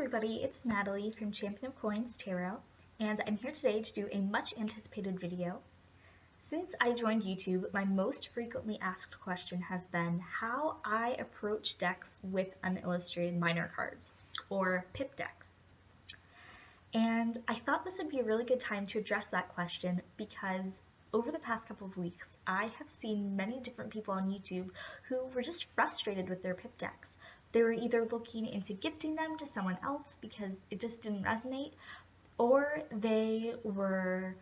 everybody, it's Natalie from Champion of Coins Tarot, and I'm here today to do a much anticipated video. Since I joined YouTube, my most frequently asked question has been how I approach decks with unillustrated minor cards, or pip decks. And I thought this would be a really good time to address that question because over the past couple of weeks, I have seen many different people on YouTube who were just frustrated with their pip decks. They were either looking into gifting them to someone else because it just didn't resonate, or they were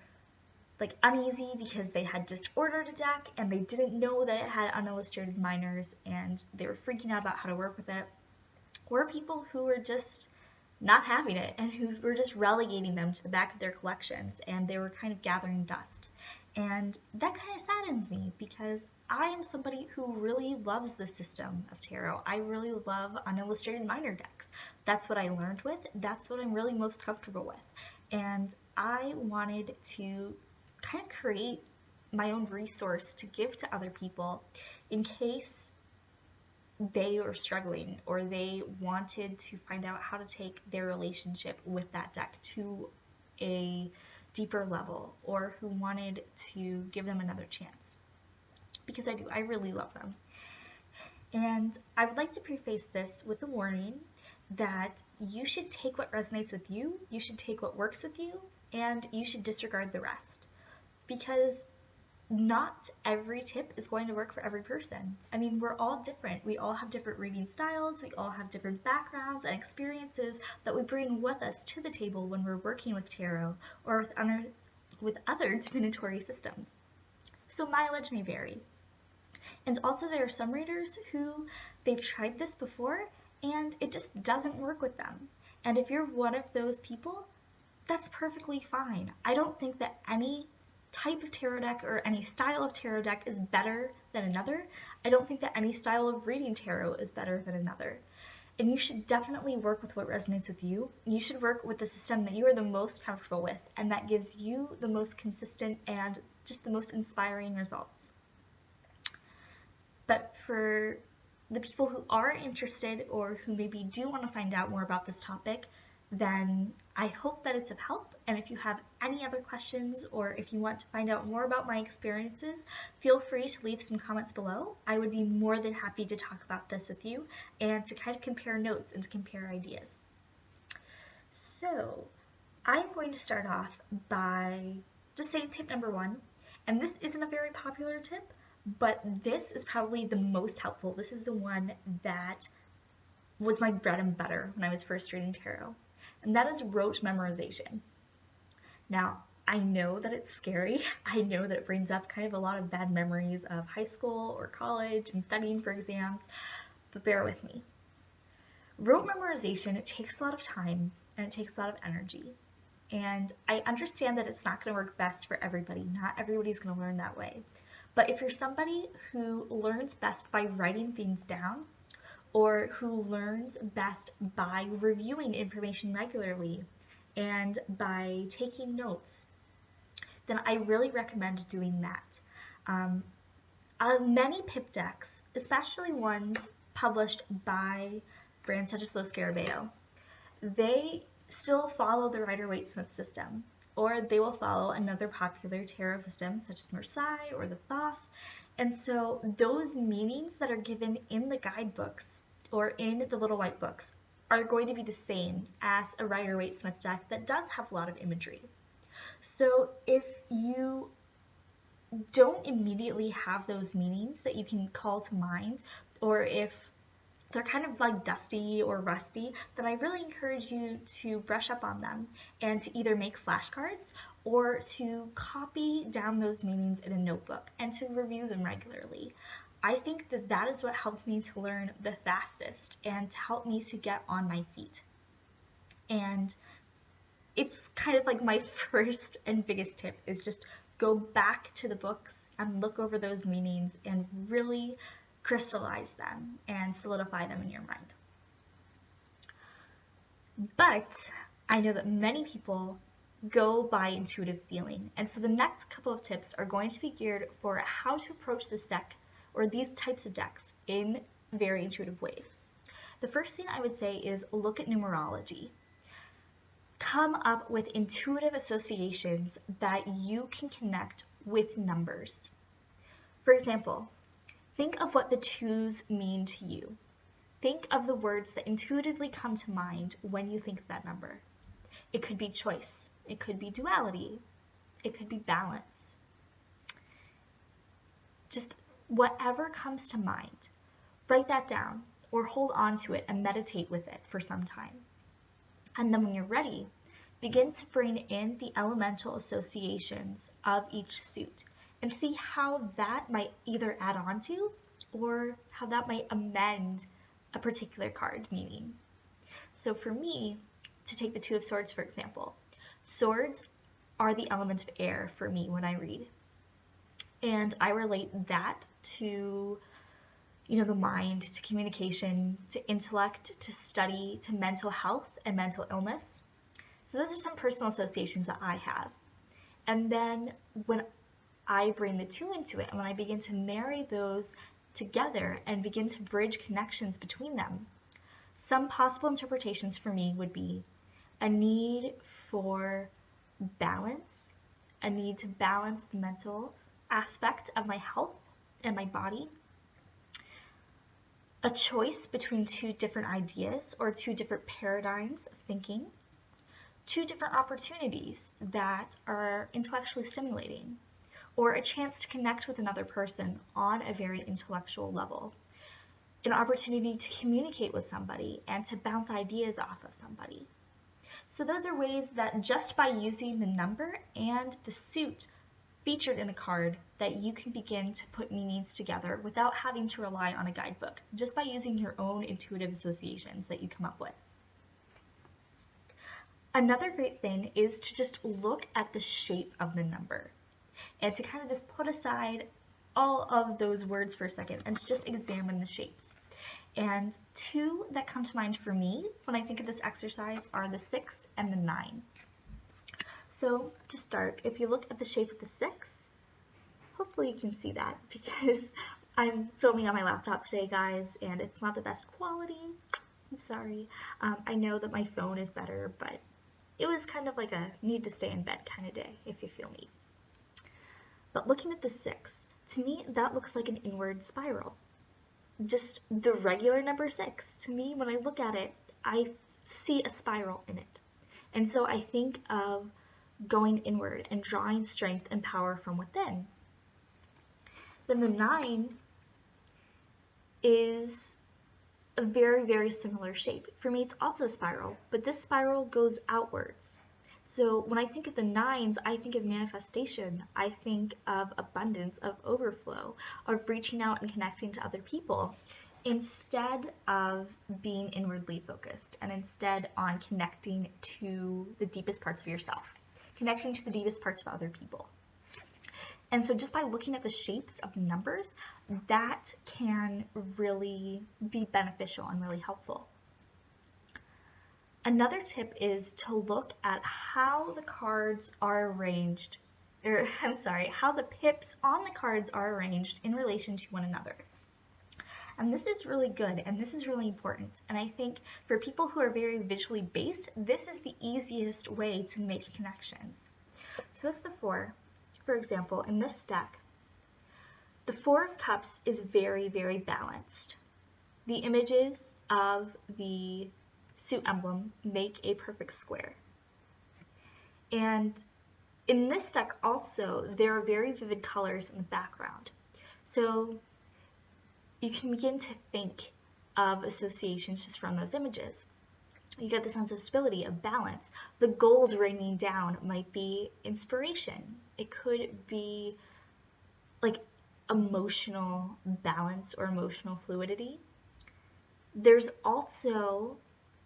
uneasy because they had just ordered a deck and they didn't know that it had unillustrated minors and they were freaking out about how to work with it, or people who were just not having it and who were just relegating them to the back of their collections and they were kind of gathering dust. And that kind of saddens me because I am somebody who really loves the system of tarot. I really love unillustrated minor decks. That's what I learned with. That's what I'm really most comfortable with. And I wanted to kind of create my own resource to give to other people in case they were struggling or they wanted to find out how to take their relationship with that deck to a deeper level, or who wanted to give them another chance. Because I really love them. And I would like to preface this with a warning that you should take what resonates with you should take what works with you, and you should disregard the rest. Because not every tip is going to work for every person. I mean, we're all different. We all have different reading styles. We all have different backgrounds and experiences that we bring with us to the table when we're working with tarot or with other divinatory systems. So mileage may vary. And also there are some readers who they've tried this before and it just doesn't work with them. And if you're one of those people, that's perfectly fine. I don't think that any type of tarot deck or any style of tarot deck is better than another. I don't think that any style of reading tarot is better than another. And you should definitely work with what resonates with you. You should work with the system that you are the most comfortable with and that gives you the most consistent and just the most inspiring results. But for the people who are interested or who maybe do want to find out more about this topic, then I hope that it's of help. And if you have any other questions or if you want to find out more about my experiences, feel free to leave some comments below. I would be more than happy to talk about this with you and to kind of compare notes and to compare ideas. So I'm going to start off by just saying tip number one. And this isn't a very popular tip, but this is probably the most helpful. This is the one that was my bread and butter when I was first reading tarot. And that is rote memorization. Now, I know that it's scary. I know that it brings up kind of a lot of bad memories of high school or college and studying for exams, but bear with me. Rote memorization, it takes a lot of time and it takes a lot of energy. And I understand that it's not going to work best for everybody. Not everybody's going to learn that way. But if you're somebody who learns best by writing things down, or who learns best by reviewing information regularly and by taking notes, then I really recommend doing that. Many pip decks, especially ones published by brands such as Los Scarabeo, they still follow the Rider-Waite-Smith system, or they will follow another popular tarot system such as Marseille or the Thoth. And so those meanings that are given in the guidebooks or in the little white books are going to be the same as a Rider-Waite-Smith deck that does have a lot of imagery. So if you don't immediately have those meanings that you can call to mind, or if they're kind of like dusty or rusty, then I really encourage you to brush up on them and to either make flashcards or to copy down those meanings in a notebook and to review them regularly. I think that that is what helped me to learn the fastest and to help me to get on my feet. And it's kind of like my first and biggest tip is just go back to the books and look over those meanings and really crystallize them and solidify them in your mind. But I know that many people go by intuitive feeling, and so the next couple of tips are going to be geared for how to approach this deck or these types of decks in very intuitive ways. The the first thing I would say is look at numerology. Come up with intuitive associations that you can connect with numbers. For example, think of what the 2s mean to you. Think of the words that intuitively come to mind when you think of that number. It could be choice. It could be duality. It could be balance. Just whatever comes to mind, write that down or hold on to it and meditate with it for some time. And then when you're ready, begin to bring in the elemental associations of each suit and see how that might either add on to or how that might amend a particular card meaning. So for me, to take the 2 of Swords for example, swords are the element of air for me when I read. And I relate that to the mind, to communication, to intellect, to study, to mental health and mental illness. So those are some personal associations that I have. And then when I bring the 2 into it, and when I begin to marry those together and begin to bridge connections between them, some possible interpretations for me would be a need for balance, a need to balance the mental aspect of my health and my body, a choice between 2 different ideas or 2 different paradigms of thinking, 2 different opportunities that are intellectually stimulating, or a chance to connect with another person on a very intellectual level, an opportunity to communicate with somebody and to bounce ideas off of somebody. So those are ways that just by using the number and the suit featured in a card that you can begin to put meanings together without having to rely on a guidebook, just by using your own intuitive associations that you come up with. Another great thing is to just look at the shape of the number and to kind of just put aside all of those words for a second and to just examine the shapes. And 2 that come to mind for me when I think of this exercise are the 6 and the 9. So to start, if you look at the shape of the 6, hopefully you can see that because I'm filming on my laptop today, guys, and it's not the best quality. I'm sorry. I know that my phone is better, but it was kind of like a need to stay in bed kind of day, if you feel me. But looking at the 6, to me, that looks like an inward spiral. Just the regular number 6. To me, when I look at it, I see a spiral in it. And so I think of going inward and drawing strength and power from within. Then the 9 is a very, very similar shape. For me, it's also a spiral, but this spiral goes outwards. So when I think of the 9s, I think of manifestation. I think of abundance, of overflow, of reaching out and connecting to other people instead of being inwardly focused and instead on connecting to the deepest parts of yourself, connecting to the deepest parts of other people. And so just by looking at the shapes of the numbers, that can really be beneficial and really helpful. Another tip is to look at how the cards are arranged, how the pips on the cards are arranged in relation to one another. And this is really good and this is really important. And I think for people who are very visually based, this is the easiest way to make connections. So with the 4, for example, in this deck, the 4 of Cups is very, very balanced. The images of the suit emblem make a perfect square. And in this deck also, there are very vivid colors in the background. So you can begin to think of associations just from those images. You get the sense of stability, of balance. The gold raining down might be inspiration. It could be like emotional balance or emotional fluidity. There's also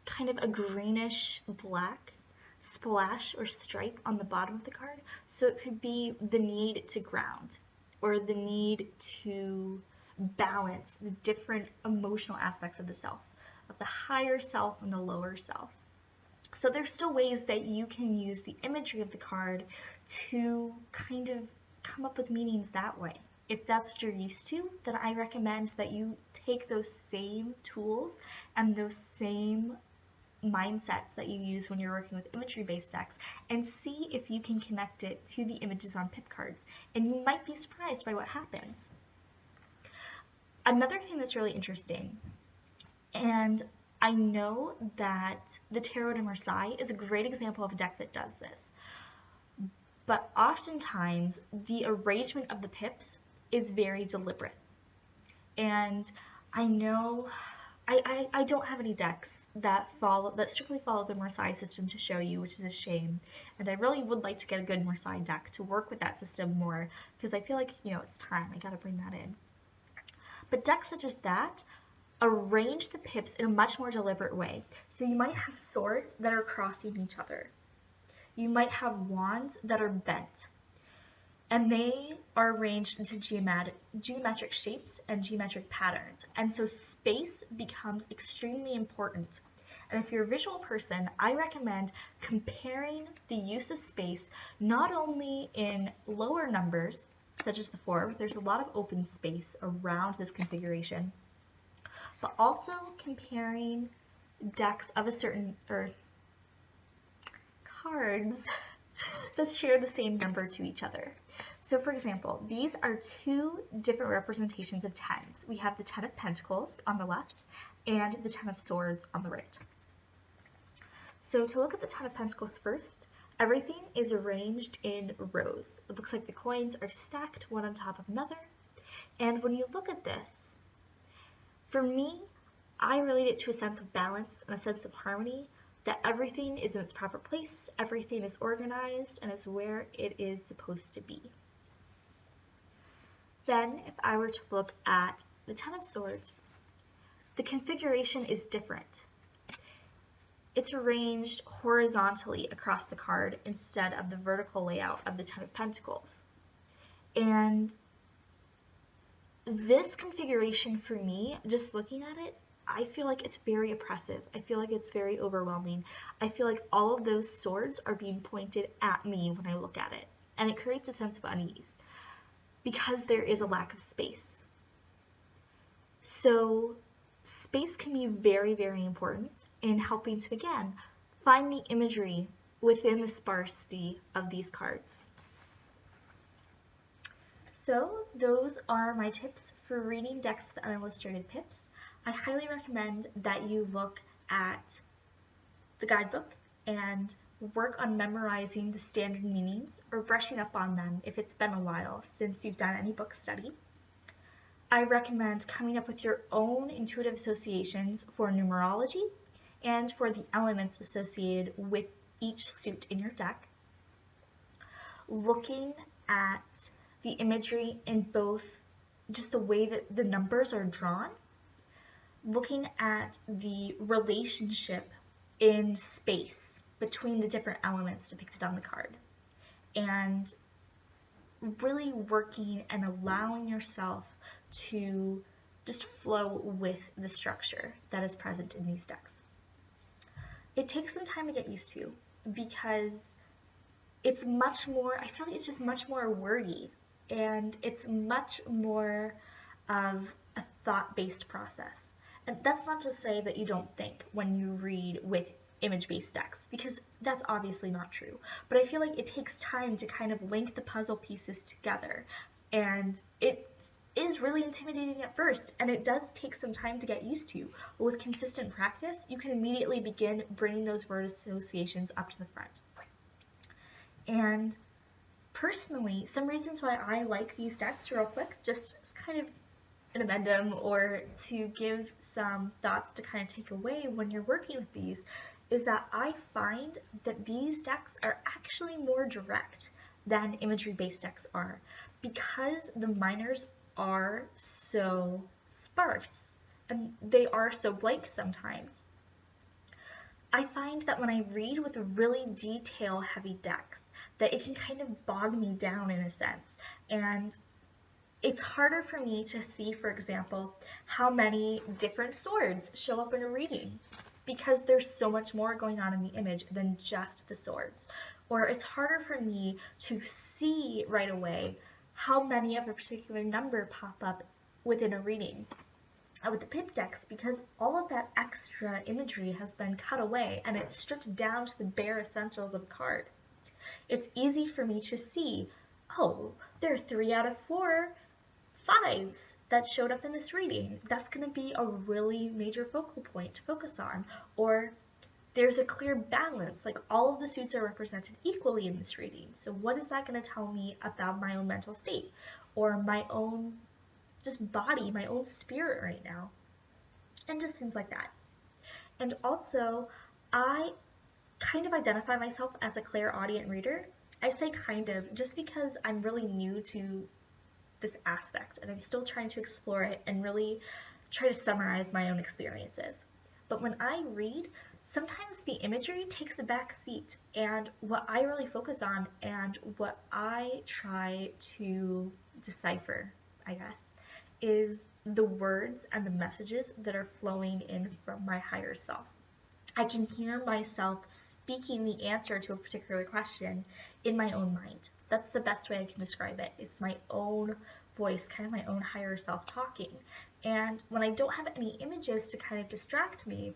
kind of a greenish black splash or stripe on the bottom of the card. So it could be the need to ground or the need to balance the different emotional aspects of the self, of the higher self and the lower self. So there's still ways that you can use the imagery of the card to kind of come up with meanings that way. if that's what you're used to, then I recommend that you take those same tools and those same mindsets that you use when you're working with imagery-based decks and see if you can connect it to the images on pip cards, and you might be surprised by what happens. Another thing that's really interesting, and I know that the Tarot de Marseille is a great example of a deck that does this, but oftentimes the arrangement of the pips is very deliberate. And I know I don't have any decks that strictly follow the Marseille system to show you, which is a shame. And I really would like to get a good Marseille deck to work with that system more, because I feel like, it's time. I gotta bring that in. But decks such as that arrange the pips in a much more deliberate way. So you might have swords that are crossing each other. You might have wands that are bent. And they are arranged into geometric shapes and geometric patterns. And so space becomes extremely important. And if you're a visual person, I recommend comparing the use of space not only in lower numbers, such as the 4, there's a lot of open space around this configuration, but also comparing decks of a certain, or cards that share the same number to each other. So for example, these are two different representations of 10s. We have the 10 of Pentacles on the left and the 10 of Swords on the right. So to look at the 10 of Pentacles first, everything is arranged in rows. It looks like the coins are stacked one on top of another. And when you look at this, for me, I relate it to a sense of balance and a sense of harmony, that everything is in its proper place, everything is organized, and is where it is supposed to be. Then, if I were to look at the 10 of Swords, the configuration is different. It's arranged horizontally across the card instead of the vertical layout of the 10 of Pentacles. And this configuration for me, just looking at it, I feel like it's very oppressive. I feel like it's very overwhelming. I feel like all of those swords are being pointed at me when I look at it. And it creates a sense of unease because there is a lack of space. So space can be very, very important in helping to, again, find the imagery within the sparsity of these cards. So those are my tips for reading decks with unillustrated pips. I highly recommend that you look at the guidebook and work on memorizing the standard meanings or brushing up on them if it's been a while since you've done any book study. I recommend coming up with your own intuitive associations for numerology and for the elements associated with each suit in your deck. Looking at the imagery in both just the way that the numbers are drawn, looking at the relationship in space between the different elements depicted on the card, and really working and allowing yourself to just flow with the structure that is present in these decks. It takes some time to get used to because it's much more, I feel like it's just much more wordy, and it's much more of a thought-based process. And that's not to say that you don't think when you read with image-based decks, because that's obviously not true. But I feel like it takes time to kind of link the puzzle pieces together, and it is really intimidating at first, and it does take some time to get used to. But with consistent practice, you can immediately begin bringing those word associations up to the front. And personally, some reasons why I like these decks real quick, just as kind of an addendum or to give some thoughts to kind of take away when you're working with these, is that I find that these decks are actually more direct than imagery-based decks are, because the minors are so sparse and they are so blank sometimes. I find that when I read with really detail-heavy decks, that it can kind of bog me down in a sense, and it's harder for me to see, for example, how many different swords show up in a reading, because there's so much more going on in the image than just the swords. Or it's harder for me to see right away how many of a particular number pop up within a reading. With the Pip decks, because all of that extra imagery has been cut away and it's stripped down to the bare essentials of a card, it's easy for me to see, oh, there are 3 out of 4 5s that showed up in this reading. That's going to be a really major focal point to focus on. Or there's a clear balance, like all of the suits are represented equally in this reading. So what is that going to tell me about my own mental state or my own just body, my own spirit right now? And just things like that. And also, I kind of identify myself as a clairaudient reader. I say kind of just because I'm really new to this aspect and I'm still trying to explore it and really try to summarize my own experiences. But when I read, sometimes the imagery takes a back seat, and what I really focus on and what I try to decipher, I guess, is the words and the messages that are flowing in from my higher self. I can hear myself speaking the answer to a particular question in my own mind. That's the best way I can describe it. It's my own voice, kind of my own higher self talking. And when I don't have any images to kind of distract me,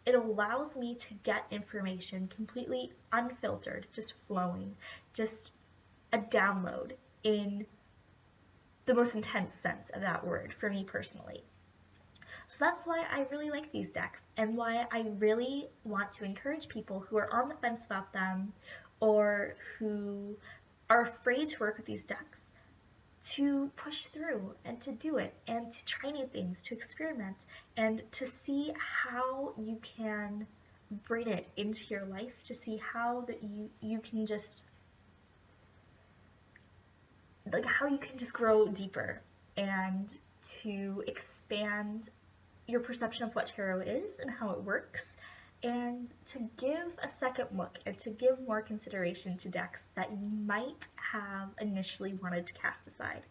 it allows me to get information completely unfiltered, just flowing, just a download in the most intense sense of that word for me personally. So that's why I really like these decks and why I really want to encourage people who are on the fence about them or who are afraid to work with these decks to push through and to do it and to try new things, to experiment and to see how you can bring it into your life, to see how that you can just grow deeper and to expand your perception of what tarot is and how it works, and to give a second look and to give more consideration to decks that you might have initially wanted to cast aside.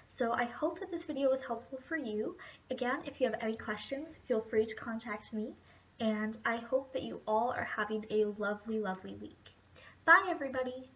So I hope that this video was helpful for you. Again, if you have any questions, feel free to contact me, and I hope that you all are having a lovely, lovely week. Bye, everybody!